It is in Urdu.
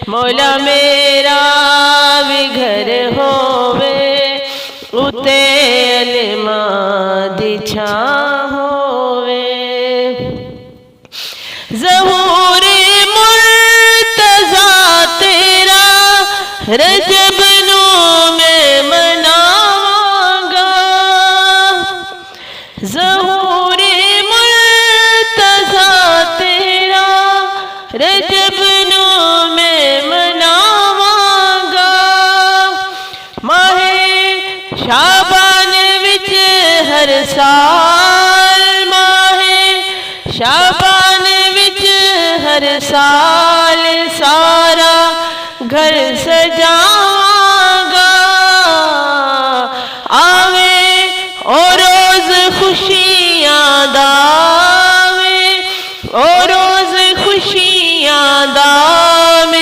مولا میرا بھی گھر ہووے اتے علماء دی چھاں ہووے ظہور مرتضیٰ تیرا رجب نو میں مناواں گا ظہور مرتضیٰ تیرا رجب نو میں مناواں گا ماہ شعبان وچ ہر سال ماہ شعبان وچ ہر سال سارا گھر سجا